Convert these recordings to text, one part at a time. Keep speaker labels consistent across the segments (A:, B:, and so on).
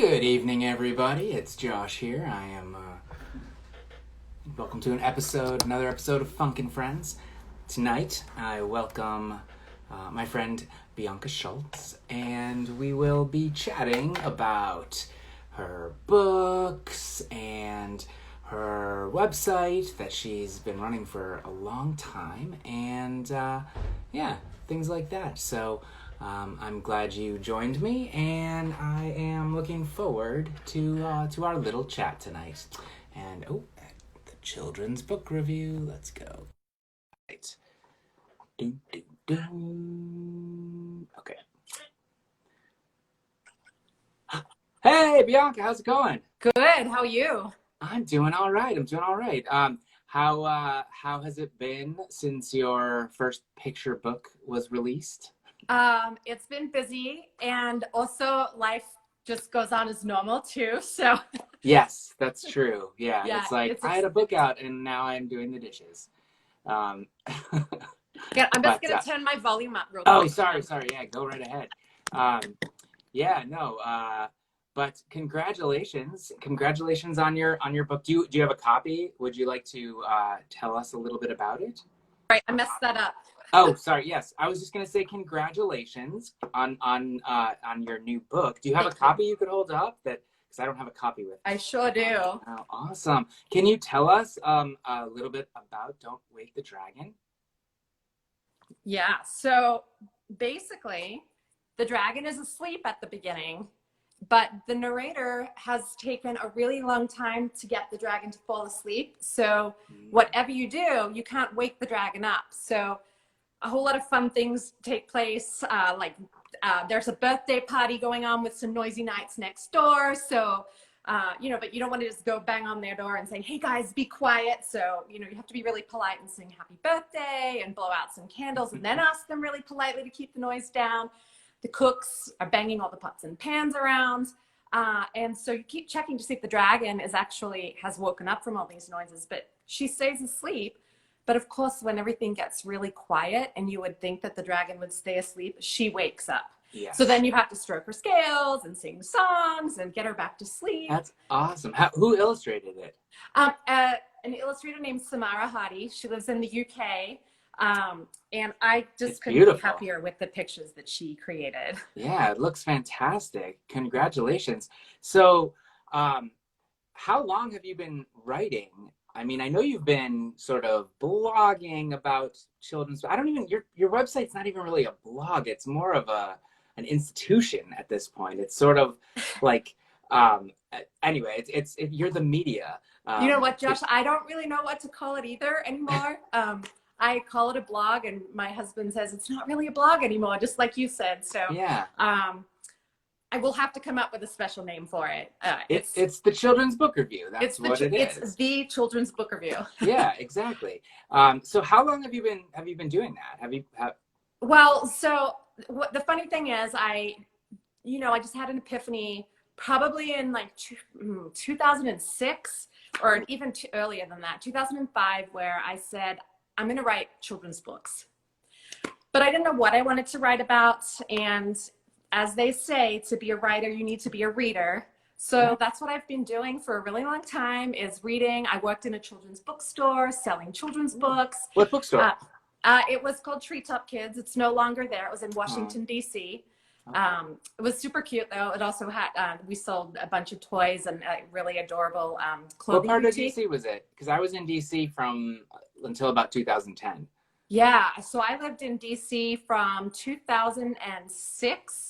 A: Good evening, everybody. It's Josh here. I am. Welcome to another episode of Funk and Friends. Tonight, I welcome my friend Bianca Schulze, and we will be chatting about her books and her website that she's been running for a long time, and things like that. So. I'm glad you joined me, and I am looking forward to our little chat tonight. And the children's book review. Let's go. Right. Do, do, do. Okay. Hey, Bianca, how's it going?
B: Good. How are you?
A: I'm doing all right. How has it been since your first picture book was released?
B: It's been busy, and also life just goes on as normal too. So
A: Yes, that's true. Yeah,
B: yeah,
A: it's like I had a book out and now I'm doing the dishes. Um,
B: yeah, I'm just
A: but
B: gonna turn my volume up real
A: oh,
B: quick.
A: sorry. Yeah, go right ahead. Um, yeah, no. But congratulations on your book. Do you have a copy? Would you like to tell us a little bit about it?
B: Right, I messed that up.
A: Oh, sorry. Yes, I was just gonna say congratulations on your new book. Do you have a copy you could hold up? Because I don't have a copy with me.
B: I sure do.
A: Oh, awesome. Can you tell us a little bit about Don't Wake the Dragon?
B: Yeah. So basically, the dragon is asleep at the beginning, but the narrator has taken a really long time to get the dragon to fall asleep. So whatever you do, you can't wake the dragon up. So a whole lot of fun things take place. There's a birthday party going on with some noisy knights next door. So, but you don't want to just go bang on their door and say, hey guys, be quiet. So, you have to be really polite and sing happy birthday and blow out some candles and then ask them really politely to keep the noise down. The cooks are banging all the pots and pans around. And so you keep checking to see if the dragon has woken up from all these noises, but she stays asleep. But of course, when everything gets really quiet and you would think that the dragon would stay asleep, she wakes up.
A: Yes.
B: So then you have to stroke her scales and sing songs and get her back to sleep.
A: That's awesome. Who illustrated it?
B: An illustrator named Samara Hadi. She lives in the UK. And I just couldn't be happier with the pictures that she created.
A: Yeah, it looks fantastic. Congratulations. So, how long have you been writing? I mean, I know you've been sort of blogging about children's. Your website's not even really a blog. It's more of an institution at this point. It's sort of like, anyway, you're the media.
B: You know what, Josh? I don't really know what to call it either anymore. I call it a blog, and my husband says it's not really a blog anymore, just like you said. So
A: yeah.
B: I will have to come up with a special name for it.
A: It's the children's book review. That's what it is.
B: It's the children's book review.
A: Yeah, exactly. So how long have you been doing that?
B: Well, so the funny thing is, I just had an epiphany probably in like 2006 or even earlier than that, 2005, where I said, I'm going to write children's books. But I didn't know what I wanted to write about. And as they say, to be a writer, you need to be a reader. So that's what I've been doing for a really long time, is reading. I worked in a children's bookstore selling children's books.
A: What bookstore?
B: It was called Treetop Kids. It's no longer there. It was in Washington, D.C. It was super cute, though. It also had, we sold a bunch of toys and really adorable clothing.
A: What part of D.C. was it? Because I was in D.C. until about 2010.
B: Yeah, so I lived in D.C. from 2006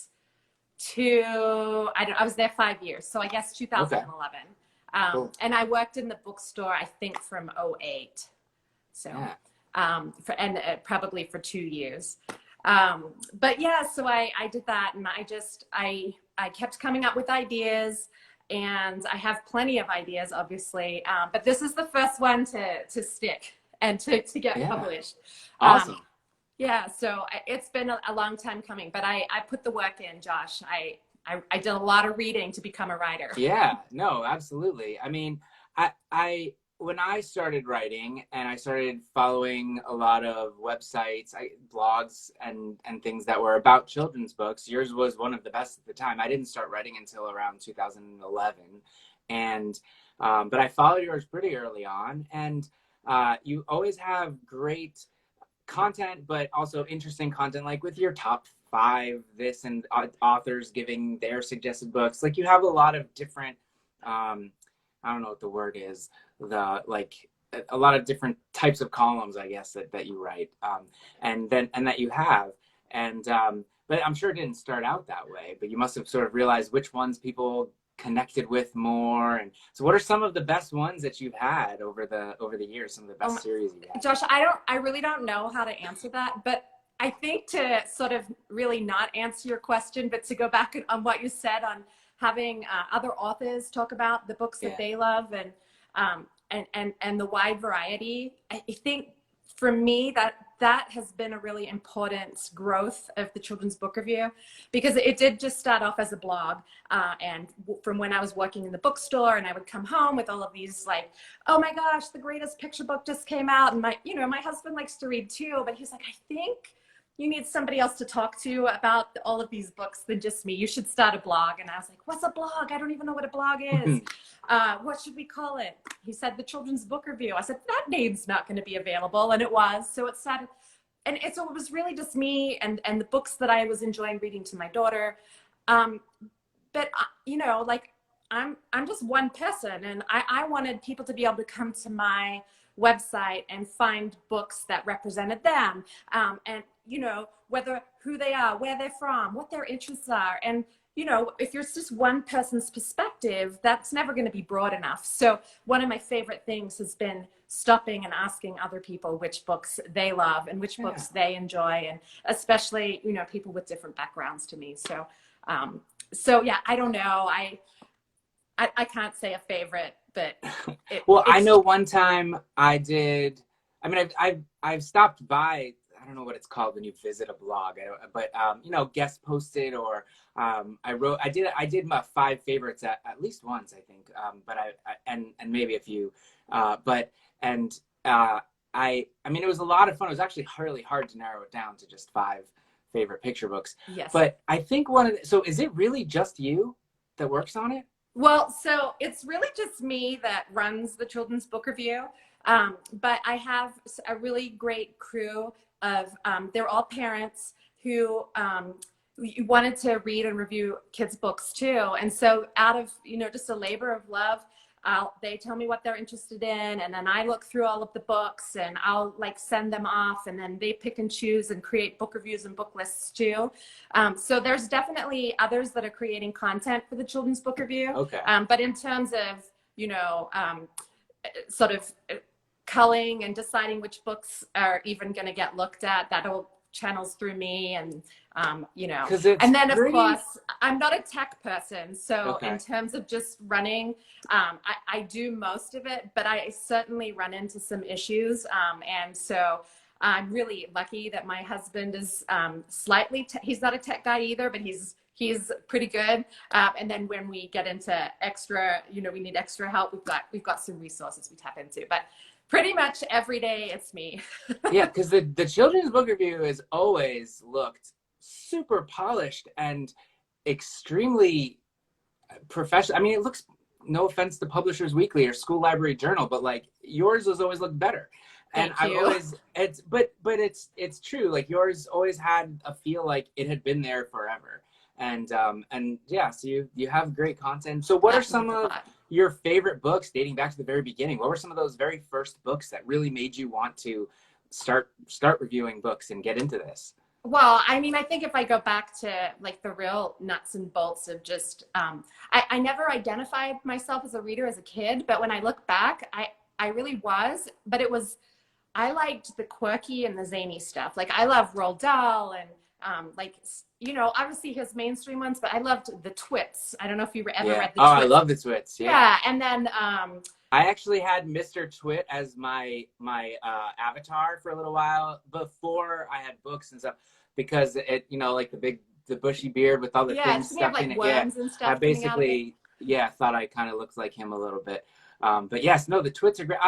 B: to, I was there 5 years, so I guess 2011. Okay. Cool. And I worked in the bookstore, I think, from 2008. So, yeah. Probably for 2 years. But yeah, so I did that, and I kept coming up with ideas, and I have plenty of ideas, obviously. But this is the first one to stick and to get published.
A: Awesome.
B: Yeah, so it's been a long time coming, but I put the work in, Josh. I did a lot of reading to become a writer.
A: Yeah, no, absolutely. I mean, when I started writing and I started following a lot of websites, blogs and things that were about children's books, yours was one of the best at the time. I didn't start writing until around 2011. And, but I followed yours pretty early on. And you always have great content, but also interesting content, like with your top 5 this and authors giving their suggested books. Like you have a lot of different, I don't know what the word is, the like a lot of different types of columns, I guess, that you write, and that you have. And but I'm sure it didn't start out that way, but you must have sort of realized which ones people connected with more. And so what are some of the best ones that you've had over the years, some of the best series you've had?
B: Josh, I really don't know how to answer that, but I think to sort of really not answer your question, but to go back on what you said on having other authors talk about the books that they love, and the wide variety. I think for me that has been a really important growth of the Children's Book Review, because it did just start off as a blog, and from when I was working in the bookstore, and I would come home with all of these like, oh my gosh, the greatest picture book just came out, and my husband likes to read too, but he's like, I think you need somebody else to talk to about all of these books than just me. You should start a blog. And I was like, what's a blog? I don't even know what a blog is. What should we call it? He said the Children's Book Review. I said, that name's not going to be available. And it was. So it started. And so it was really just me and the books that I was enjoying reading to my daughter. But, like I'm just one person, and I wanted people to be able to come to my website and find books that represented them, and whether who they are, where they're from, what their interests are. And if you're just one person's perspective, that's never going to be broad enough. So one of my favorite things has been stopping and asking other people which books they love and which books they enjoy, and especially people with different backgrounds to me. So yeah, I don't know, I can't say a favorite, but
A: I know one time I did. I mean, I've stopped by. I don't know what it's called when you visit a blog, but guest posted, or I did my 5 favorites at least once, I think. But and maybe a few, I mean, it was a lot of fun. It was actually really hard to narrow it down to just 5 favorite picture books.
B: Yes.
A: But I think so is it really just you that works on it?
B: Well, so it's really just me that runs the Children's Book Review. But I have a really great crew of, they're all parents who wanted to read and review kids' books too. And so out of, just a labor of love, they tell me what they're interested in, and then I look through all of the books, and I'll send them off, and then they pick and choose and create book reviews and book lists too. So there's definitely others that are creating content for the Children's Book Review.
A: Okay.
B: But in terms of, sort of culling and deciding which books are even going to get looked at, that'll channels through me. And and then of course I'm not a tech person, so in terms of just running, I do most of it, but I certainly run into some issues, and so I'm really lucky that my husband is slightly he's not a tech guy either, but he's pretty good, and then when we get into extra, we need extra help, we've got some resources we tap into, but pretty much every day it's me.
A: Yeah, because the Children's Book Review has always looked super polished and extremely professional. I mean, it looks, no offense to Publishers Weekly or School Library Journal, but yours has always looked better. And
B: Thank you.
A: but it's true. Yours always had a feel like it had been there forever. And yeah, so you have great content. So what are some of your favorite books dating back to the very beginning? What were some of those very first books that really made you want to start reviewing books and get into this?
B: Well, I mean, I think if I go back to the real nuts and bolts of just, I never identified myself as a reader as a kid, but when I look back, I really was, but I liked the quirky and the zany stuff. I love Roald Dahl and, obviously his mainstream ones, but I loved the Twits. I don't know if you ever read the Twits.
A: I love the Twits.
B: Yeah. And then,
A: I actually had Mr. Twit as my avatar for a little while before I had books and stuff, because it, the bushy beard with all the things stuck in it.
B: Worms and stuff.
A: I basically, thought I kind of looked like him a little bit. But yes, no, the twits are great.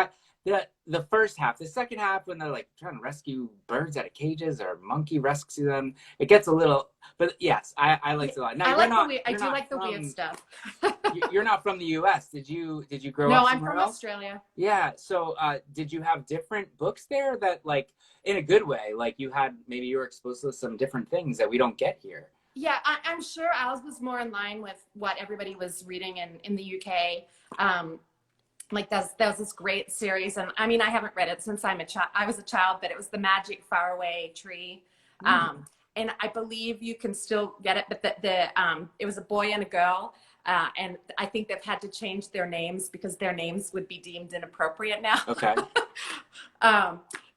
A: The first half, the second half, when they're like trying to rescue birds out of cages or monkey rescue them, it gets a little. But yes, I liked it a lot. Now
B: I do like the weird stuff.
A: You're not from the U.S. Did you grow
B: No,
A: up
B: I'm
A: somewhere
B: from
A: else?
B: Australia.
A: Yeah. So, did you have different books there that, like, in a good way, like maybe you were exposed to some different things that we don't get here?
B: Yeah, I'm sure ours was more in line with what everybody was reading in the UK. Like that was this great series, and I mean, I haven't read it since I was a child, but it was The Magic Faraway Tree. And I believe you can still get it, but it was a boy and a girl, and I think they've had to change their names because their names would be deemed inappropriate now.
A: Okay.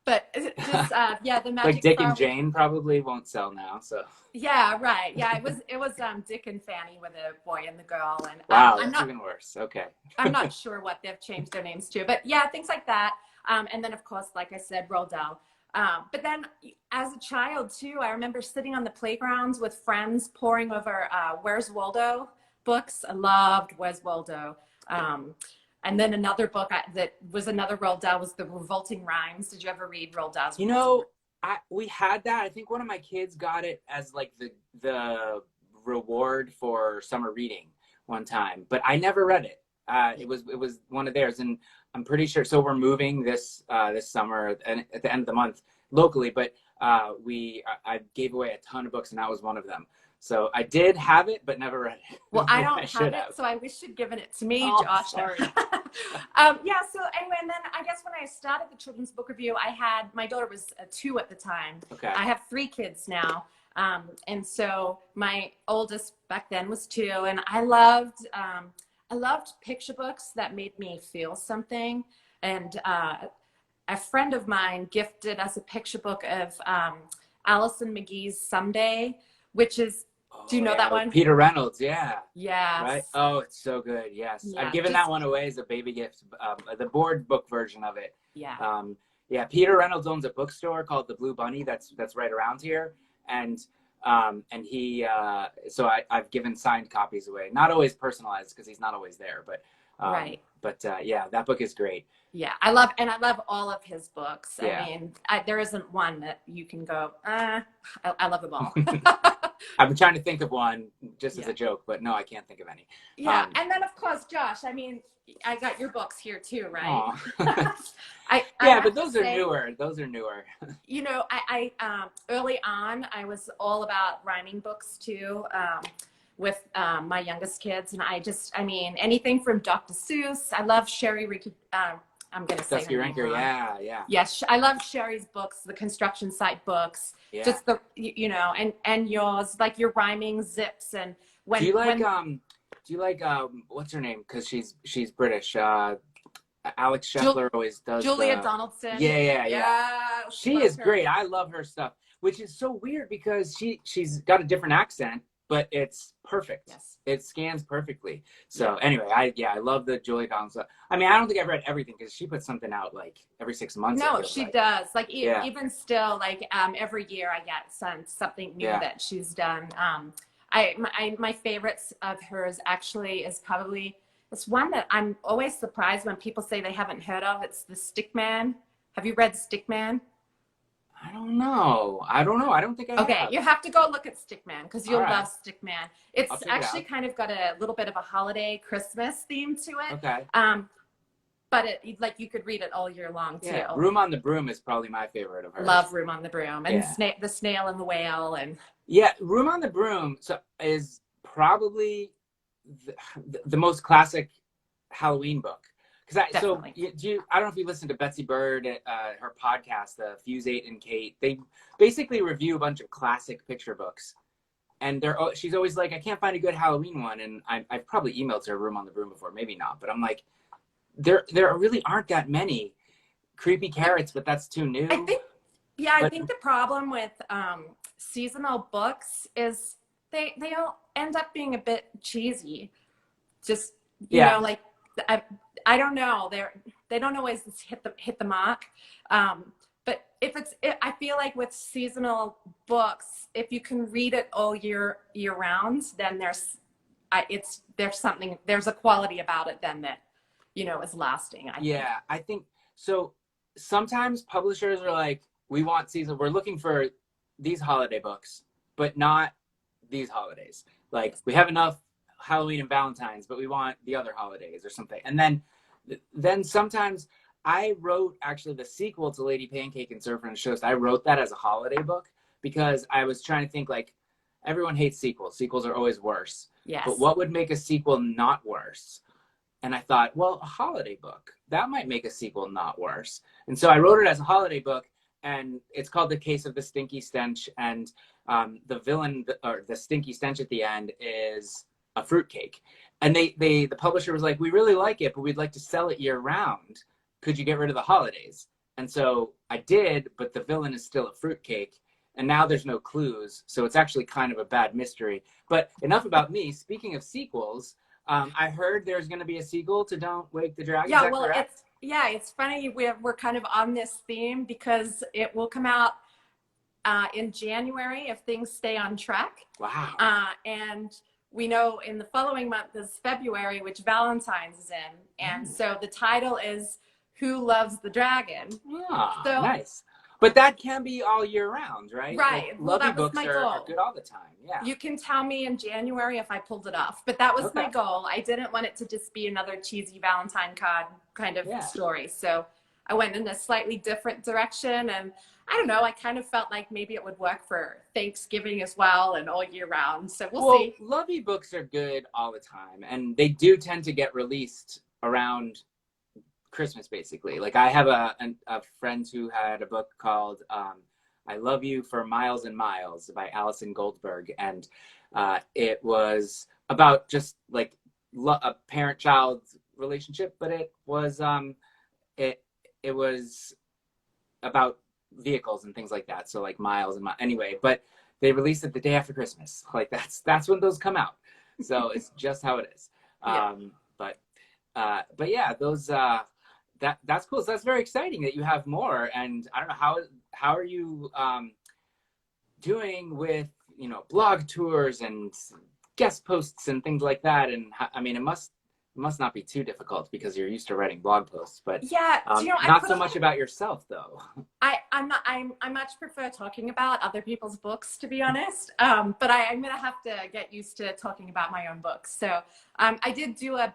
B: But just yeah, The Magic
A: Like Dick
B: Faraway.
A: and Jane probably won't sell now. So.
B: Yeah, right. Yeah, it was Dick and Fanny with a boy and the girl, and
A: Wow, that's even worse. Okay.
B: I'm not sure what they've changed their names to, but yeah, things like that. And then, of course, like I said, Roald Dahl. But then as a child, too, I remember sitting on the playgrounds with friends poring over Where's Waldo books. I loved Where's Waldo. And then another book that was another Roald Dahl was The Revolting Rhymes. Did you ever read Roald Dahl's?
A: We had that. I think one of my kids got it as like the reward for summer reading one time, but I never read it. It was one of theirs, and I'm pretty sure. So we're moving this summer and at the end of the month locally, but I gave away a ton of books, and that was one of them. So I did have it, but never read it.
B: Well, I don't have it, so I wish you'd given it to me, Josh.
A: Sorry.
B: Yeah, so anyway, and then I guess when I started the Children's Book Review, my daughter was 2 at the time.
A: Okay.
B: I have 3 kids now. And so my oldest back then was 2, and I loved picture books that made me feel something. And a friend of mine gifted us a picture book of Allison McGee's Someday, which is, do you know that one?
A: Peter Reynolds, yeah.
B: Yes.
A: Right? Oh, it's so good, yes.
B: Yeah,
A: I've given that one away as a baby gift, the board book version of it.
B: Yeah.
A: Yeah, Peter Reynolds owns a bookstore called the Blue Bunny that's right around here. And he, so I've given signed copies away. Not always personalized because he's not always there, but
B: right.
A: But yeah, that book is great.
B: Yeah, I love all of his books.
A: Yeah.
B: I mean, there isn't one that you can go, I love them all.
A: I've been trying to think of one just as a joke, but no, I can't think of any.
B: Yeah, and then of course, Josh, I mean, I got your books here too, right?
A: But those are newer. Those are newer.
B: You know, I early on, I was all about rhyming books too. With my youngest kids, and I mean, anything from Dr. Seuss. I love Sherry. I'm gonna say her name wrong.
A: Yeah.
B: Yes, I love Sherry's books, the construction site books.
A: Yeah.
B: Just the and yours, like your rhyming zips and when.
A: Do you like what's her name? Because she's British. Alex Scheffler always does.
B: Julia Donaldson.
A: Yeah. She is great. I love her stuff, which is so weird because she's got a different accent. But it's perfect.
B: Yes.
A: It scans perfectly. So anyway, I love the Julie Donaldson. I mean, I don't think I've read everything because she puts something out like every 6 months.
B: No, she does. Like even still, like every year I get something new that she's done. My favorites of hers actually is probably it's one that I'm always surprised when people say they haven't heard of. It's The Stickman. Have you read Stickman?
A: I don't know. I don't think I have.
B: Okay, you have to go look at Stickman because you'll love Stickman. It's actually kind of got a little bit of a holiday Christmas theme to it.
A: Okay.
B: But like you could read it all year long too.
A: Yeah. Room on the Broom is probably my favorite of hers.
B: Love Room on the Broom and The Snail and the Whale and. Yeah,
A: Room on the Broom is probably the most classic Halloween book. I don't know if you listen to Betsy Bird, her podcast, Fuse 8 and Kate. They basically review a bunch of classic picture books, and she's always like, I can't find a good Halloween one, and I've probably emailed her Room on the Broom before, maybe not, but I'm like, there really aren't that many creepy carrots, but that's too new.
B: I think the problem with seasonal books is they all end up being a bit cheesy. Just you know, like. I don't know. They don't always hit the mark. But I feel like with seasonal books, if you can read it all year round, then there's a quality about it then that is lasting, I think.
A: Yeah, I think so. Sometimes publishers are like, we want season, we're looking for these holiday books, but not these holidays. Like, we have enough Halloween and Valentine's, but we want the other holidays or something. And then sometimes I wrote actually the sequel to Lady Pancake and Surfer and Toast. I wrote that as a holiday book because I was trying to think, like, everyone hates sequels. Sequels are always worse.
B: Yes.
A: But what would make a sequel not worse? And I thought, well, a holiday book, that might make a sequel not worse. And so I wrote it as a holiday book, and it's called The Case of the Stinky Stench. And the villain, or the stinky stench at the end, is a fruitcake. And the publisher was like, we really like it, but we'd like to sell it year round. Could you get rid of the holidays? And so I did, but the villain is still a fruitcake. And now there's no clues. So it's actually kind of a bad mystery. But enough about me. Speaking of sequels, I heard there's going to be a sequel to Don't Wake the Dragon.
B: Yeah, well, it's funny. We're kind of on this theme because it will come out in January if things stay on track.
A: Wow.
B: And we know in the following month is February, which Valentine's is in. And so the title is Who Loves the Dragon?
A: Ah,
B: so,
A: nice. But that can be all year round, right?
B: Right.
A: Like,
B: well,
A: lovey
B: that was
A: books
B: my
A: are
B: goal.
A: good all the time. Yeah.
B: You can tell me in January if I pulled it off, but that was my goal. I didn't want it to just be another cheesy Valentine card kind of story. So I went in a slightly different direction, and I don't know, I kind of felt like maybe it would work for Thanksgiving as well and all year round. So we'll see.
A: Lovey books are good all the time, and they do tend to get released around Christmas, basically. Like, I have a friend who had a book called I Love You for Miles and Miles by Alison Goldberg, and it was about just like a parent-child relationship, but it was it was about vehicles and things like that, so like miles and miles. Anyway, but they released it the day after Christmas. Like, that's when those come out, so it's just how it is. But yeah, those that's cool. So that's very exciting that you have more. And I don't know, how are you doing with, blog tours and guest posts and things like that? And I mean, it must not be too difficult because you're used to writing blog posts, but
B: yeah,
A: not so much about yourself though.
B: I much prefer talking about other people's books, to be honest. But I'm gonna have to get used to talking about my own books. So I did do a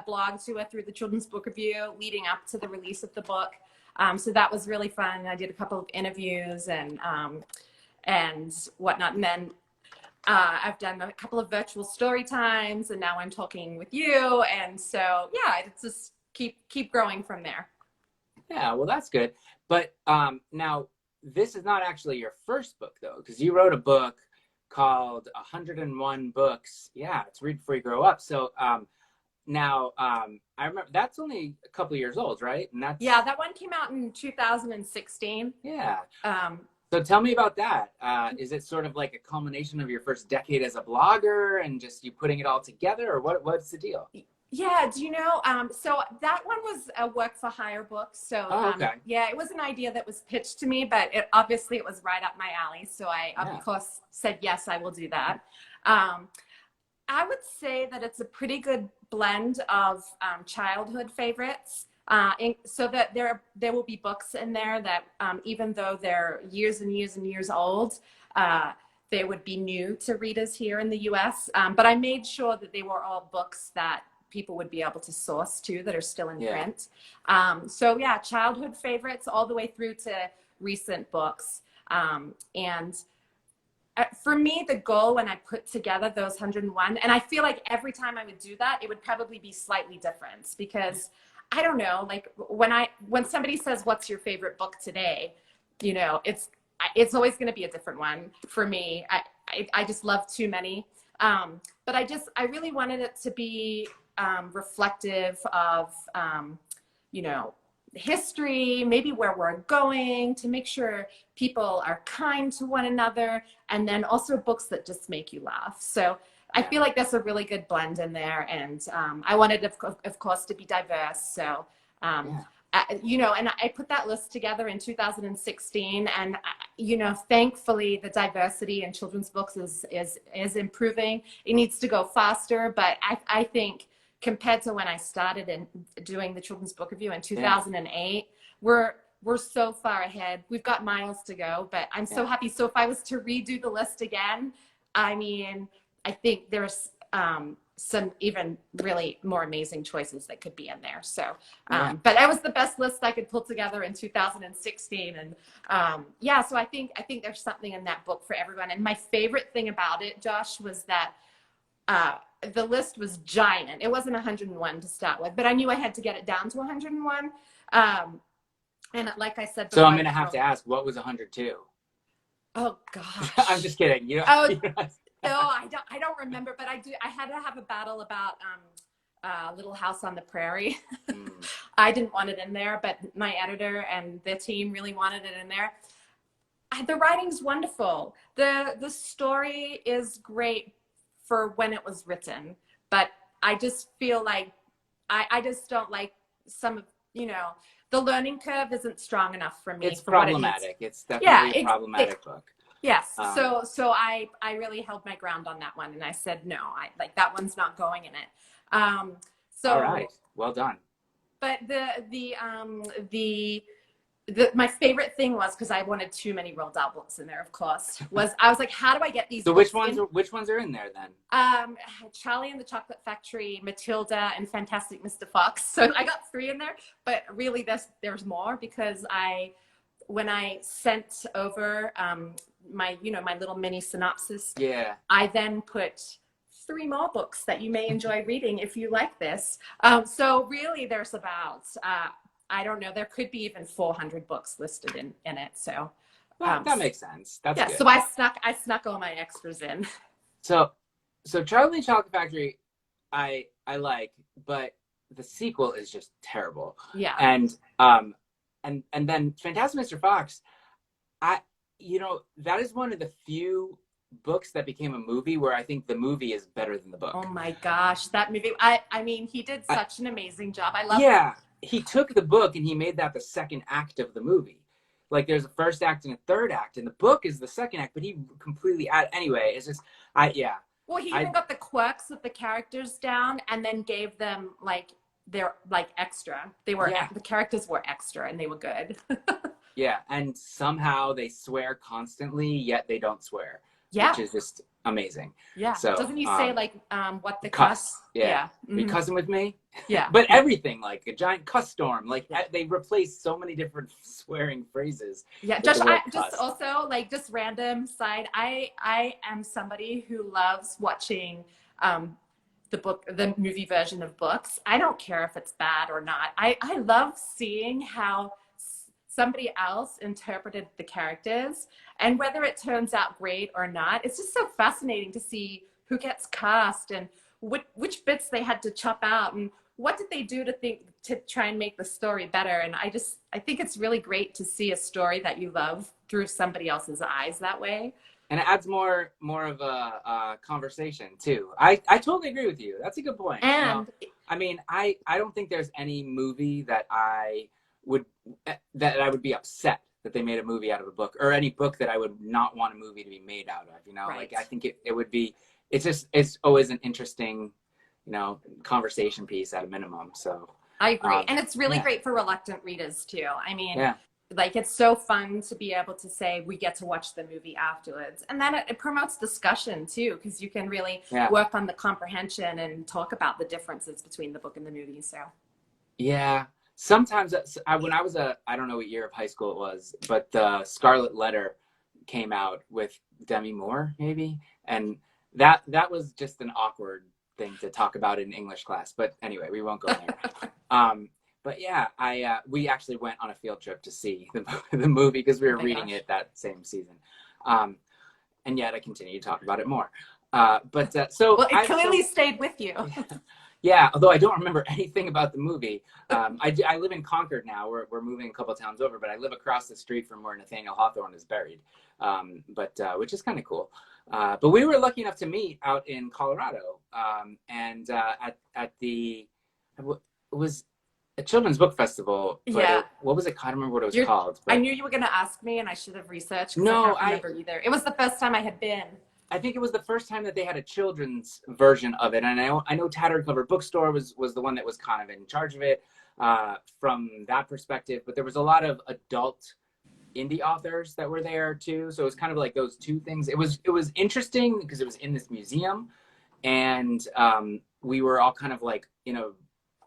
B: blog tour through the Children's Book Review leading up to the release of the book. So that was really fun. I did a couple of interviews and whatnot, and then I've done a couple of virtual story times, and now I'm talking with you. And so, yeah, it's just keep growing from there.
A: Yeah, well, that's good. But now, this is not actually your first book, though, because you wrote a book called 101 Books. Yeah, it's Read Before You Grow Up. So now, I remember that's only a couple of years old, right? And
B: that one came out in 2016.
A: Yeah. So tell me about that. Is it sort of like a culmination of your first decade as a blogger and just you putting it all together, or what's the deal?
B: Yeah, so that one was a work for hire book. So yeah, it was an idea that was pitched to me, but it was right up my alley. So I, of course, said, yes, I will do that. I would say that it's a pretty good blend of childhood favorites. So that there will be books in there that even though they're years and years and years old, they would be new to readers here in the US. But I made sure that they were all books that people would be able to source to that are still in print. So yeah, childhood favorites all the way through to recent books. And for me, the goal when I put together those 101, and I feel like every time I would do that, it would probably be slightly different, because I don't know, like when somebody says, what's your favorite book today? It's always going to be a different one for me. I just love too many. But I really wanted it to be reflective of, history, maybe where we're going, to make sure people are kind to one another, and then also books that just make you laugh. So I feel like that's a really good blend in there. And I wanted, of course, to be diverse. So, and I put that list together in 2016. And, thankfully, the diversity in children's books is improving. It needs to go faster. But I think, compared to when I started in doing the children's book review in 2008, we're so far ahead. We've got miles to go, but I'm so happy. So if I was to redo the list again, I mean, I think there's some even really more amazing choices that could be in there. So, but that was the best list I could pull together in 2016. And so I think there's something in that book for everyone. And my favorite thing about it, Josh, was that the list was giant. It wasn't 101 to start with, but I knew I had to get it down to 101. And like I said,
A: so I'm going to have to ask, what was 102?
B: Oh gosh.
A: I'm just kidding.
B: No, I don't remember, but I had to have a battle about Little House on the Prairie. I didn't want it in there, but my editor and the team really wanted it in there. The writing's wonderful. The story is great for when it was written, but I just feel like I just don't like some of, the learning curve isn't strong enough for me.
A: It's
B: for
A: problematic. It's definitely a problematic book.
B: Yes. So I really held my ground on that one, and I said, no, that one's not going in it. So
A: all right. Well done.
B: But my favorite thing was, because I wanted too many Roald Dahl books in there, of course, I was like, how do I get these?
A: So which ones are in there then?
B: Charlie and the Chocolate Factory, Matilda, and Fantastic Mr. Fox. So I got 3 in there, but really there's more, because when I sent over my little mini synopsis, I then put 3 more books that you may enjoy reading if you like this. So really there's about, I don't know, there could be even 400 books listed in it. So
A: that makes sense. That's good.
B: So I snuck all my extras in.
A: So Charlie and Chocolate Factory, I like, but the sequel is just terrible.
B: Yeah.
A: And then Fantastic Mr. Fox, that is one of the few books that became a movie where I think the movie is better than the book.
B: Oh my gosh, that movie! I mean, he did such an amazing job. I love.
A: Yeah, he took the book and he made that the second act of the movie. Like there's a first act and a third act, and the book is the second act. But he completely anyway. It's just
B: Well, he even got the quirks of the characters down, and then gave them they're extra. They were the characters were extra, and they were good.
A: Yeah, and somehow they swear constantly, yet they don't swear.
B: Yeah,
A: which is just amazing.
B: Yeah. So doesn't he say what the
A: cuss? Yeah.
B: Mm-hmm.
A: Are you cussing with me?
B: Yeah.
A: But everything, like a giant cuss storm, they replace so many different swearing phrases.
B: Yeah. Just also just random side. I am somebody who loves watching the movie version of books. I don't care if it's bad or not. I love seeing how somebody else interpreted the characters, and whether it turns out great or not, it's just so fascinating to see who gets cast and which bits they had to chop out and what did they do to try and make the story better. And I think it's really great to see a story that you love through somebody else's eyes that way.
A: And it adds more of a conversation too. I totally agree with you. That's a good point.
B: And
A: I mean, I don't think there's any movie that I would be upset that they made a movie out of a book, or any book that I would not want a movie to be made out of,
B: Right.
A: I think it would be, it's always an interesting, conversation piece at a minimum. So
B: I agree. And it's really great for reluctant readers too. I mean, it's so fun to be able to say we get to watch the movie afterwards. And then it promotes discussion too, because you can really work on the comprehension and talk about the differences between the book and the movie. So yeah.
A: Sometimes when I was I don't know what year of high school it was, but the Scarlet Letter came out with Demi Moore, maybe. And that was just an awkward thing to talk about in English class. But anyway, we won't go there. But yeah, we actually went on a field trip to see the movie because we were reading it that same season. And yet I continue to talk about it more. But
B: it clearly stayed with you.
A: Yeah, although I don't remember anything about the movie. I live in Concord now. We're moving a couple of towns over, but I live across the street from where Nathaniel Hawthorne is buried, which is kind of cool. But we were lucky enough to meet out in Colorado, and at it was a children's book festival. But what was it? I don't remember what it was called. But
B: I knew you were going to ask me, and I should have researched.
A: No,
B: I can't remember either. It was the first time I had been.
A: I think it was the first time that they had a children's version of it, and I know Tattered Cover Bookstore was the one that was kind of in charge of it from that perspective. But there was a lot of adult indie authors that were there too, so it was kind of like those two things. It was interesting because it was in this museum, and we were all kind of like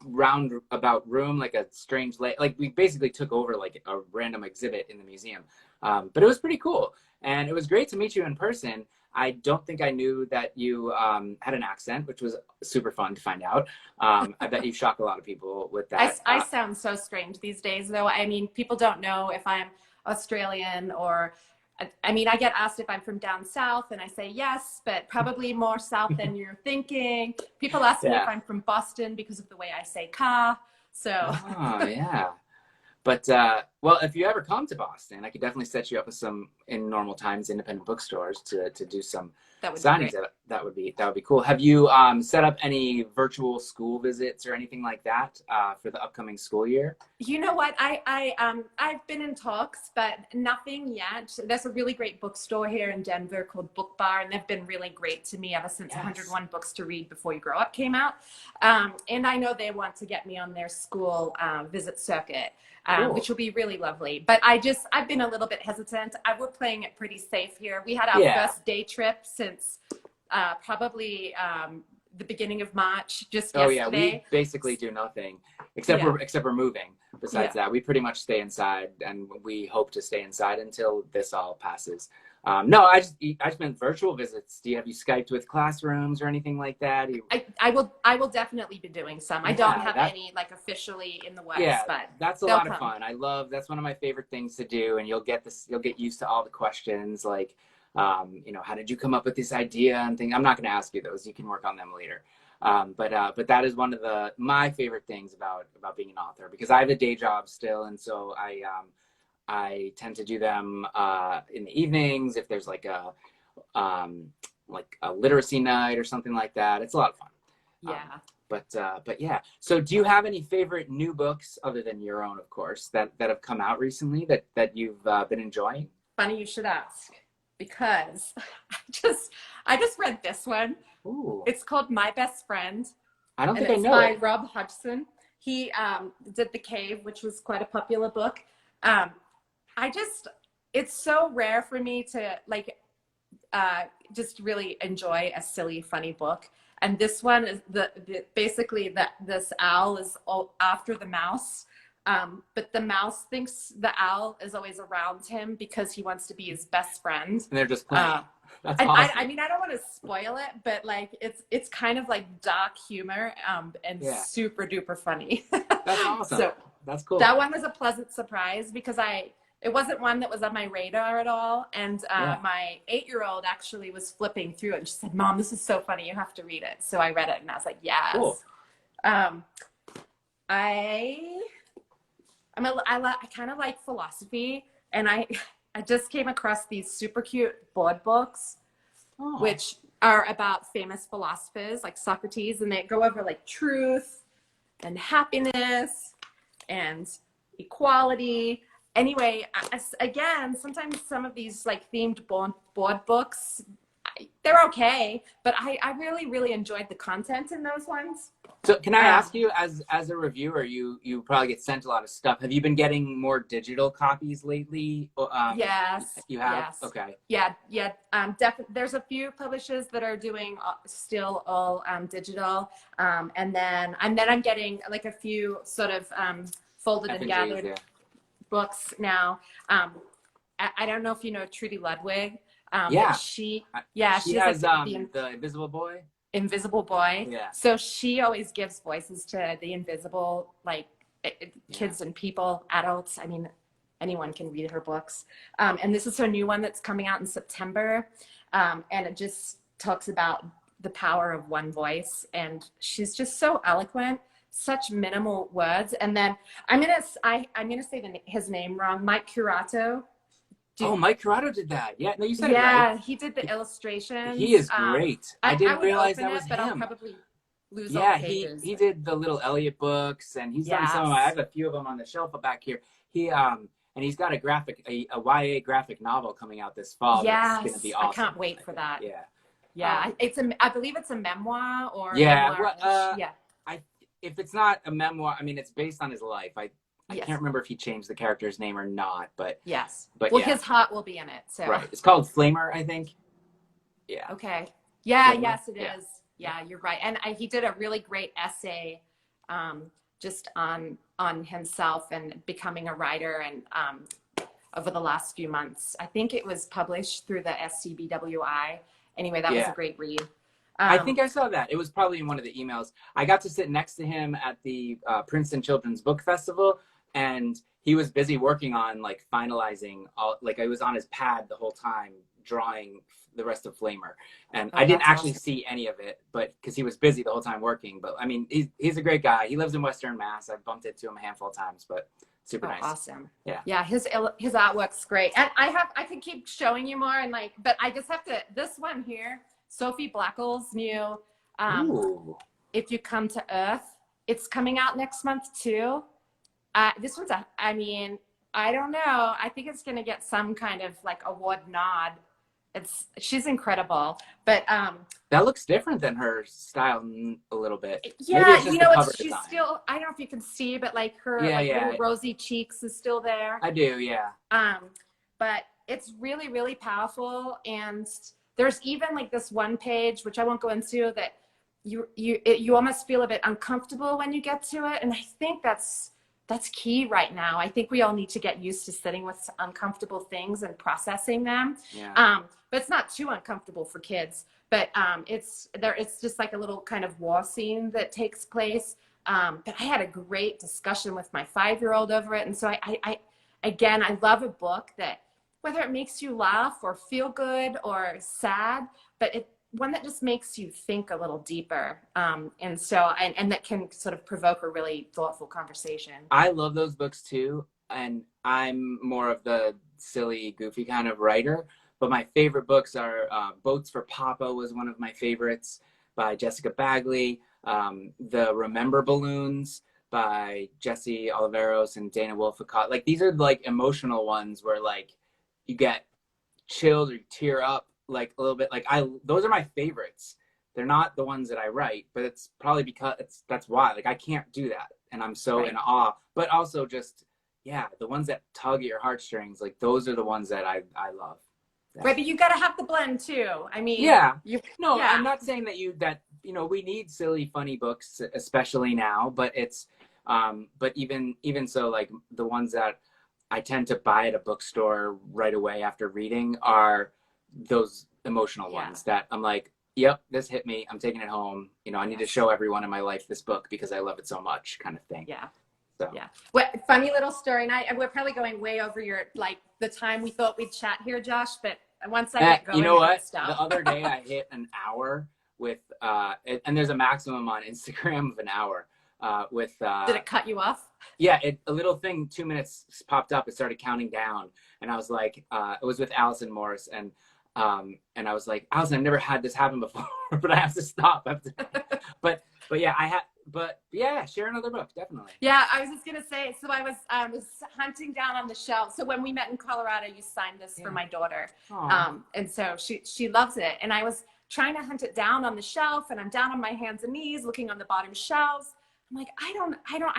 A: round about room, like a strange like we basically took over like a random exhibit in the museum, but it was pretty cool, and it was great to meet you in person. I don't think I knew that you had an accent, which was super fun to find out. I bet you shock a lot of people with that.
B: I sound so strange these days, though. I mean, people don't know if I'm Australian or, I mean, I get asked if I'm from down south, and I say yes, but probably more south than you're thinking. People ask me if I'm from Boston because of the way I say car. So.
A: Oh, yeah. But, well, if you ever come to Boston, I could definitely set you up with some, in normal times, independent bookstores to do some signings. That would be cool. Have you set up any virtual school visits or anything like that for the upcoming school year?
B: You know what? I've been in talks, but nothing yet. There's a really great bookstore here in Denver called Book Bar, and they've been really great to me ever since 101 Books to Read Before You Grow Up came out. And I know they want to get me on their school visit circuit. Cool. Which will be really lovely. But I've been a little bit hesitant. We're playing it pretty safe here. We had our first day trip since probably the beginning of March, just yesterday.
A: Oh yeah, we basically do nothing except we're moving. Besides that, we pretty much stay inside, and we hope to stay inside until this all passes. No, I just meant virtual visits. Have you Skyped with classrooms or anything like that?
B: I will definitely be doing some. I don't have any like officially in the works, but
A: that's a lot of fun. That's one of my favorite things to do, and you'll get used to all the questions like, how did you come up with this idea and thing. I'm not going to ask you those. You can work on them later. But that is one of my favorite things about being an author, because I have a day job still, and so I tend to do them in the evenings if there's like a literacy night or something like that. It's a lot of fun.
B: Yeah.
A: But yeah. So do you have any favorite new books other than your own, of course, that have come out recently that you've been enjoying?
B: Funny you should ask, because I just read this one.
A: Ooh.
B: It's called My Best Friend.
A: I don't think I know
B: it.
A: It's
B: by Rob Hodgson. He did The Cave, which was quite a popular book. It's so rare for me to just really enjoy a silly, funny book. And this one is this owl is all after the mouse. But the mouse thinks the owl is always around him because he wants to be his best friend.
A: And they're just playing. That's awesome.
B: I mean, I don't want to spoil it, but like it's kind of like dark humor and super duper funny.
A: That's awesome.
B: So
A: that's cool.
B: That one was a pleasant surprise because it wasn't one that was on my radar at all. And my 8-year-old actually was flipping through it, and she said, "Mom, this is so funny. You have to read it." So I read it, and I was like, "Yes."
A: Cool.
B: I kind of like philosophy, and I just came across these super cute board books, which are about famous philosophers like Socrates, and they go over like truth and happiness and equality. Anyway, again, sometimes some of these like themed board books, they're okay, but I really, really enjoyed the content in those ones.
A: So can I ask you, as a reviewer, you probably get sent a lot of stuff. Have you been getting more digital copies lately?
B: Yes.
A: You have?
B: Yes.
A: Okay.
B: Yeah. There's a few publishers that are doing still all digital. And then I'm getting like a few sort of folded and gathered books now. I don't know if you know Trudy Ludwig. She has
A: the Invisible Boy.
B: Invisible Boy.
A: Yeah.
B: So she always gives voices to the invisible, like kids and people, adults. I mean, anyone can read her books. And this is her new one that's coming out in September. And it just talks about the power of one voice. And she's just so eloquent, such minimal words. And then I'm gonna say his name wrong. Mike Curato.
A: Mike Corrado did that. Yeah, no, you said it right.
B: Yeah, he did the illustrations.
A: He is great. I didn't realize that was
B: but
A: him.
B: I'll probably lose all the pages. He
A: did the little Elliot books, and he's done some of my. I have a few of them on the shelf back here. And and he's got a YA graphic novel coming out this fall. That's going to be awesome.
B: I can't wait for that.
A: Yeah.
B: Yeah, I believe it's a memoir or
A: yeah.
B: memoir.
A: Yeah. If it's not a memoir, I mean, it's based on his life. I can't remember if he changed the character's name or not, but
B: his heart will be in it. So
A: right, it's called Flamer, I think. Yeah.
B: Okay. Yeah.
A: Flamer?
B: Yes, it is. Yeah, you're right. And he did a really great essay, just on himself and becoming a writer, and over the last few months. I think it was published through the SCBWI. Anyway, that was a great read.
A: I think I saw that. It was probably in one of the emails. I got to sit next to him at the Princeton Children's Book Festival, and he was busy working on like finalizing all, like I was on his pad the whole time drawing the rest of Flamer. And I didn't actually see any of it, but because he was busy the whole time working. But I mean, he's a great guy. He lives in Western Mass. I've bumped into him a handful of times, but super nice.
B: Awesome.
A: Yeah.
B: Yeah. His artwork's great. And I could keep showing you more, and like, but I just have to, this one here, Sophie Blackall's new, If You Come to Earth, it's coming out next month too. This one's I don't know. I think it's going to get some kind of like award nod. She's incredible, but
A: that looks different than her style a little bit.
B: Yeah, she's still, I don't know if you can see, but like her little rosy cheeks is still there.
A: I do, yeah.
B: But it's really, really powerful, and there's even like this one page, which I won't go into, that you almost feel a bit uncomfortable when you get to it, and I think that's key right now. I think we all need to get used to sitting with uncomfortable things and processing them.
A: Yeah.
B: But it's not too uncomfortable for kids. But it's just like a little kind of war scene that takes place. But I had a great discussion with my 5-year-old over it. And so I love a book that, whether it makes you laugh or feel good or sad, but one that just makes you think a little deeper, and that can sort of provoke a really thoughtful conversation.
A: I love those books too, and I'm more of the silly, goofy kind of writer, but my favorite books are Boats for Papa was one of my favorites by Jessica Bagley, the Remember Balloons by Jesse Oliveros and Dana Wolficott. Like, these are like emotional ones where like you get chilled or you tear up like a little bit. Like, those are my favorites. They're not the ones that I write, but it's probably because that's why, like, I can't do that, and I'm so in awe. But also just the ones that tug at your heartstrings, like those are the ones that I love.
B: Right, but you got to have the blend too. I mean,
A: I'm not saying that we need silly, funny books, especially now, but it's but even so, like the ones that I tend to buy at a bookstore right away after reading are those emotional ones that I'm like, yep, this hit me. I'm taking it home. I need to show everyone in my life this book because I love it so much, kind of thing.
B: Yeah.
A: So.
B: Yeah. What funny little story, and we're probably going way over the time we thought we'd chat here, Josh. But once I get going,
A: you know what? The other day I hit an hour with, and there's a maximum on Instagram of an hour. With
B: did it cut you off?
A: Yeah, a little thing, 2 minutes popped up. It started counting down, and I was like, it was with Allison Morris, and I was like, Allison, I've never had this happen before, but I have to stop. But yeah, share another book, definitely.
B: Yeah, I was just gonna say. So I was hunting down on the shelf. So when we met in Colorado, you signed this for my daughter, and so she loves it. And I was trying to hunt it down on the shelf, and I'm down on my hands and knees looking on the bottom shelves. I'm like, I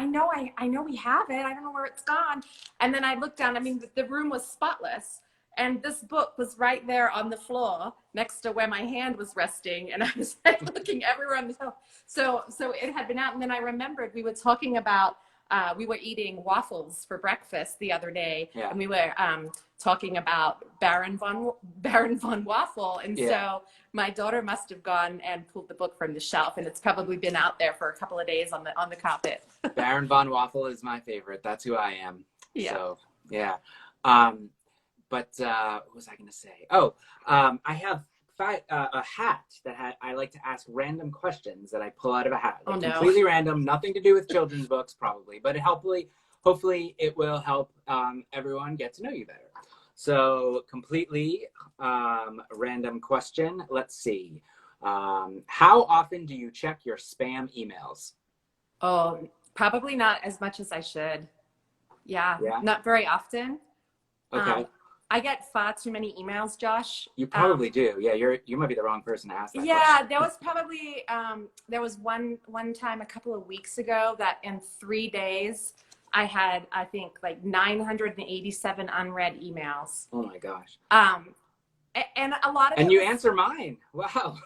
B: know we have it. I don't know where it's gone. And then I looked down. I mean, the room was spotless. And this book was right there on the floor next to where my hand was resting. And I was like looking everywhere on the shelf. So it had been out. And then I remembered we were talking about, we were eating waffles for breakfast the other day. Yeah. And we were talking about Baron von Waffle. And so my daughter must have gone and pulled the book from the shelf. And it's probably been out there for a couple of days on the carpet.
A: Baron von Waffle is my favorite. That's who I am.
B: Yeah.
A: So, yeah. But what was I going to say? I have a hat that I like to ask random questions that I pull out of a hat. Like, completely random, nothing to do with children's books probably, but hopefully it will help everyone get to know you better. So completely random question. Let's see. How often do you check your spam emails?
B: Oh, probably not as much as I should. Yeah. Not very often.
A: Okay.
B: I get far too many emails, Josh.
A: You probably do. Yeah, you might be the wrong person to ask that
B: Yeah,
A: question.
B: there was probably there was one time a couple of weeks ago that in 3 days I had, I think, like 987 unread emails.
A: Oh my gosh.
B: And a lot of
A: And
B: it
A: you
B: was,
A: answer mine. Wow.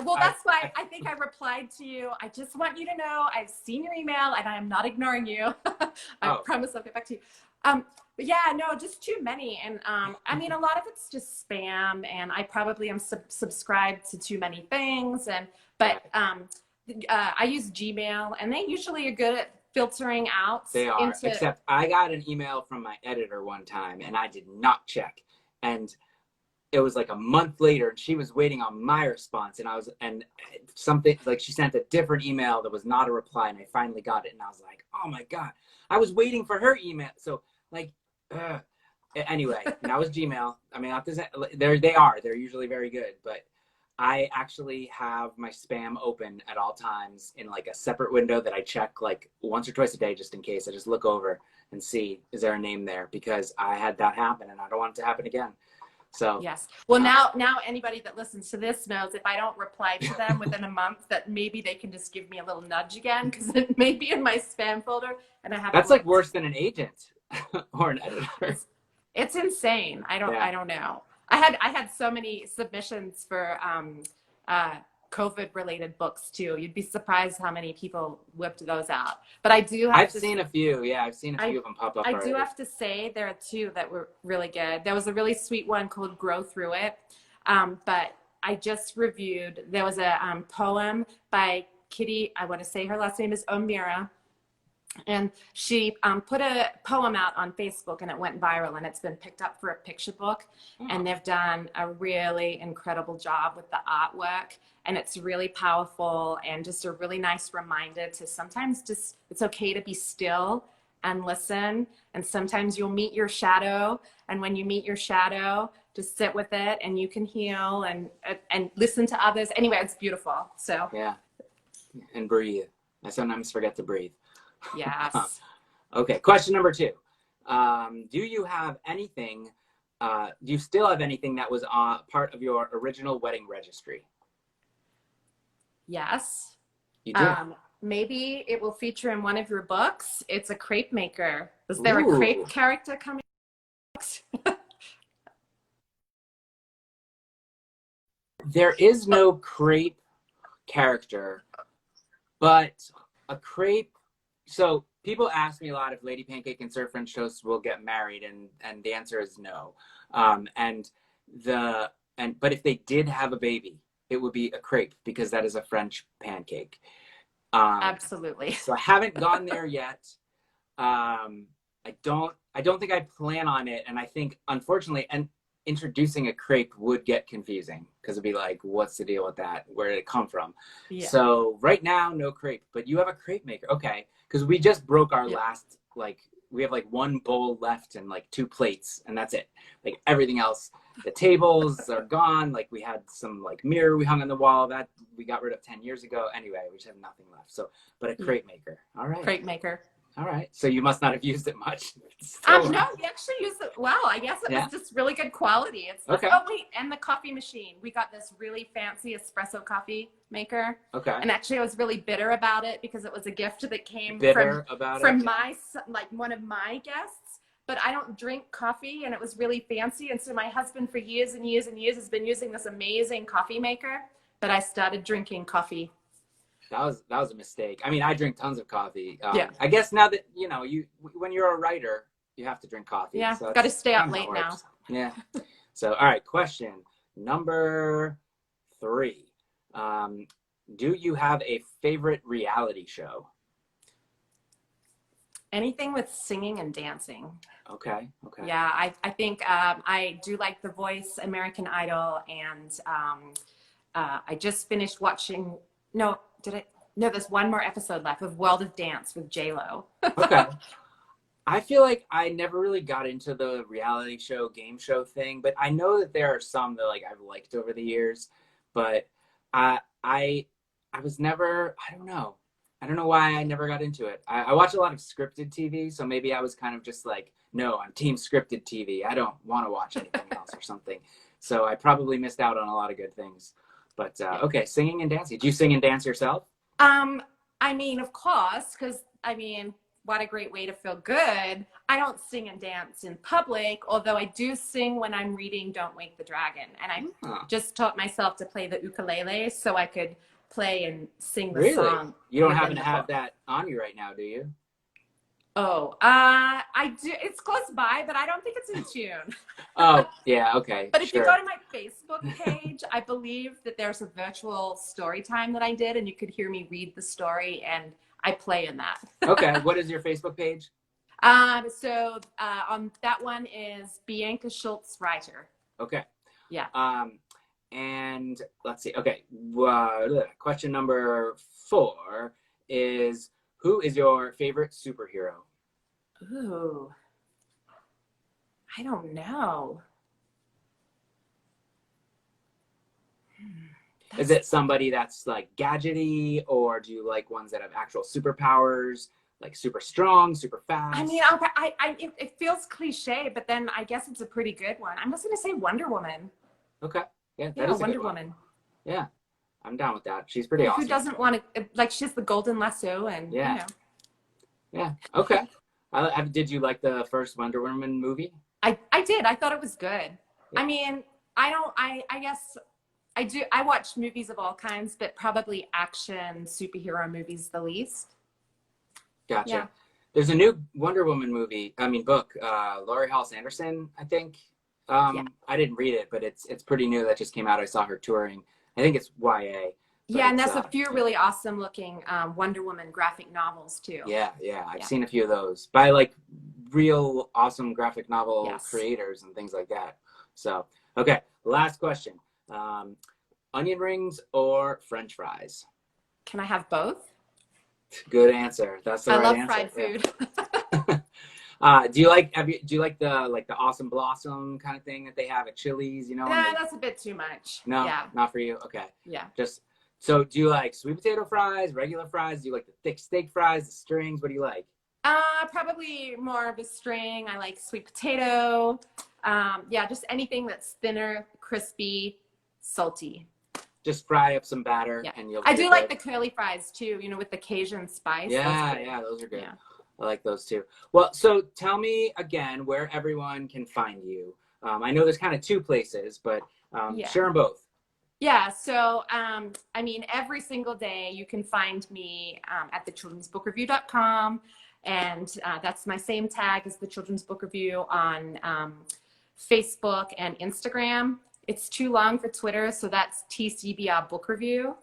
B: well, that's why I think I replied to you. I just want you to know I've seen your email and I am not ignoring you. I
A: Oh,
B: promise I'll get back to you. But yeah, no, just too many. And I mean, a lot of it's just spam, and I probably am subscribed to too many things. But I use Gmail, and they usually are good at filtering out
A: they are.
B: into.
A: Except I got an email from my editor one time and I did not check. And it was like a month later and she was waiting on my response, and something like she sent a different email that was not a reply, and I finally got it and I was like, oh my God, I was waiting for her email. So like, anyway, that was Gmail. I mean, they're usually very good, but I actually have my spam open at all times in like a separate window that I check like once or twice a day, just in case. I just look over and see, is there a name there? Because I had that happen and I don't want it to happen again. So
B: yes. Well, now anybody that listens to this knows if I don't reply to them within a month, that maybe they can just give me a little nudge again, because it may be in my spam folder and I haven't.
A: That's like worse than an agent or an editor.
B: It's insane. I don't know. I had so many submissions for COVID related books too. You'd be surprised how many people whipped those out. But I do have
A: I've seen a few. Yeah, I've seen a few of them pop up
B: I
A: already.
B: do have to say there are two that were really good. There was a really sweet one called Grow Through It. But I just reviewed, there was a poem by Kitty, I want to say her last name is O'Meara. And she put a poem out on Facebook and it went viral, and it's been picked up for a picture book. And they've done a really incredible job with the artwork, and it's really powerful and just a really nice reminder to sometimes just, it's okay to be still and listen. And sometimes you'll meet your shadow, and when you meet your shadow, just sit with it and you can heal and listen to others. Anyway, it's beautiful. So
A: yeah, and breathe. I sometimes forget to breathe.
B: Yes.
A: Okay, question number 2. Do you have anything, do you still have anything that was part of your original wedding registry?
B: Yes.
A: You do?
B: Maybe it will feature in one of your books. It's a crepe maker. Is there
A: Ooh.
B: a crepe character coming?
A: There is no crepe character, but a crepe. So people ask me a lot if Lady Pancake and Sir French Toast will get married, and the answer is no. But if they did have a baby, it would be a crepe, because that is a French pancake.
B: Absolutely.
A: So I haven't gone there yet. I don't think I plan on it, and I think, unfortunately, and introducing a crepe would get confusing, because it'd be like, what's the deal with that? Where did it come from? Yeah. So right now, no crepe, but you have a crepe maker. Okay. Because we just broke our last, like, we have like one bowl left and like 2 plates, and that's it. Like everything else, the tables are gone. Like we had some like mirror we hung on the wall that we got rid of 10 years ago. Anyway, we just have nothing left. So, but a crepe maker. All right.
B: Crepe maker.
A: All right. So you must not have used it much.
B: No, we actually used it. Wow, I guess it was just really good quality. It's okay. Oh wait, and the coffee machine. We got this really fancy espresso coffee maker. Okay. And actually, I was really bitter about it because it was a gift that came from my, like, one of my guests. But I don't drink coffee, and it was really fancy. And so my husband, for years and years and years, has been using this amazing coffee maker. But I started drinking coffee.
A: That was a mistake. I mean, I drink tons of coffee. I guess now that, you know, when you're a writer, you have to drink coffee.
B: Yeah, so got to stay up late now.
A: Yeah. So, all right, question number 3. Do you have a favorite reality show? Anything
B: with singing and dancing.
A: Okay.
B: Yeah, I think I do like The Voice, American Idol, and I just finished watching, no, there's one more episode left of World of Dance with J-Lo.
A: Okay. I feel like I never really got into the reality show, game show thing, but I know that there are some that like I've liked over the years, but I was never, I don't know. I don't know why I never got into it. I watch a lot of scripted TV, so maybe I was kind of just like, no, I'm team scripted TV. I don't want to watch anything else or something. So I probably missed out on a lot of good things. But okay, singing and dancing. Do you sing and dance yourself?
B: I mean, of course, because I mean, what a great way to feel good. I don't sing and dance in public, although I do sing when I'm reading Don't Wake the Dragon. And I just taught myself to play the ukulele so I could play and sing the song.
A: You don't happen to have that on you right now, do you?
B: Oh, I do. It's close by, but I don't think it's in tune.
A: Oh, yeah, okay.
B: But if you go to my Facebook page, I believe that there's a virtual story time that I did, and you could hear me read the story, and I play in that.
A: Okay, what is your Facebook page?
B: So on that one is Bianca Schulze writer.
A: Okay.
B: Yeah.
A: And let's see. Okay, question number 4 is, who is your favorite superhero?
B: Ooh, I don't know.
A: Is it somebody that's like gadgety, or do you like ones that have actual superpowers, like super strong, super fast?
B: I mean, it feels cliche, but then I guess it's a pretty good one. I'm just gonna say Wonder Woman.
A: Okay, yeah, that is a
B: Wonder
A: good one.
B: Woman.
A: Yeah, I'm down with that. She's pretty awesome.
B: Who doesn't want to, like, she's the golden lasso, and
A: yeah, you know. Yeah. Okay. Did you like the first Wonder Woman movie?
B: I did. I thought it was good. Yeah. I mean, I guess I do. I watch movies of all kinds, but probably action superhero movies the least.
A: Gotcha.
B: Yeah.
A: There's a new Wonder Woman book. Laurie Halse Anderson, I think. I didn't read it, but it's pretty new. That just came out. I saw her touring. I think it's YA.
B: Yeah, and there's a few really awesome looking Wonder Woman graphic novels too.
A: Yeah. I've seen a few of those by like real awesome graphic novel creators and things like that. So, okay, last question. Onion rings or French fries?
B: Can I have both?
A: Good answer. That's the right answer.
B: I love fried food.
A: Do you like the Awesome Blossom kind of thing that they have at Chili's? You know?
B: Nah, that's a bit too much.
A: No, not for you. Okay. Yeah. So do you like sweet potato fries, regular fries? Do you like the thick steak fries, the strings? What do you like?
B: Probably more of a string. I like sweet potato. Just anything that's thinner, crispy, salty.
A: Just fry up some batter and you'll.
B: I do like the curly fries too, with the Cajun spice.
A: Yeah, those are good. Yeah. I like those too. Well, so tell me again where everyone can find you. I know there's kind of 2 places, but share them both.
B: Yeah, so every single day you can find me at thechildrensbookreview.com, and that's my same tag as the Children's Book Review on Facebook and Instagram. It's too long for Twitter, so that's TCBR Book Review.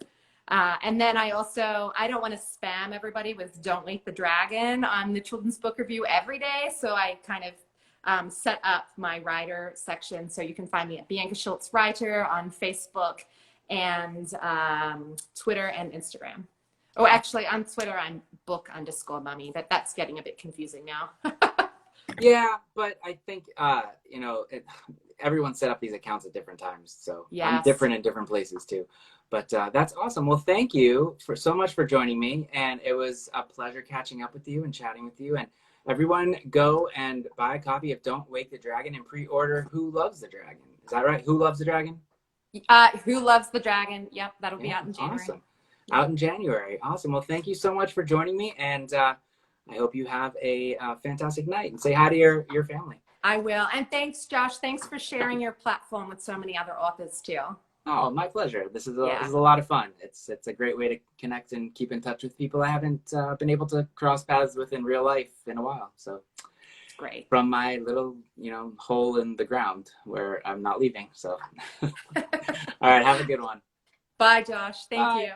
B: And then I don't want to spam everybody with Don't Wake the Dragon on the Children's Book Review every day, so I kind of set up my writer section, so you can find me at Bianca Schulze Writer on Facebook and Twitter and Instagram. Oh, actually, on Twitter, I'm book_mummy, but that's getting a bit confusing now.
A: Yeah, but I think, everyone set up these accounts at different times, so I'm different in different places too. But that's awesome. Well, thank you so much for joining me, and it was a pleasure catching up with you and chatting with you. And everyone, go and buy a copy of Don't Wake the Dragon and pre-order Who Loves the Dragon. Is that right? Who Loves the Dragon?
B: Who Loves the Dragon. Yep, that'll be out in January.
A: Awesome. Out in January. Awesome. Well, thank you so much for joining me, and I hope you have a fantastic night. And say hi to your family.
B: I will. And thanks, Josh. Thanks for sharing your platform with so many other authors too.
A: Oh, my pleasure. This is a lot of fun. It's a great way to connect and keep in touch with people I haven't been able to cross paths with in real life in a while. So
B: it's great.
A: From my little, hole in the ground where I'm not leaving. So, all right. Have a good one.
B: Bye, Josh. Thank you.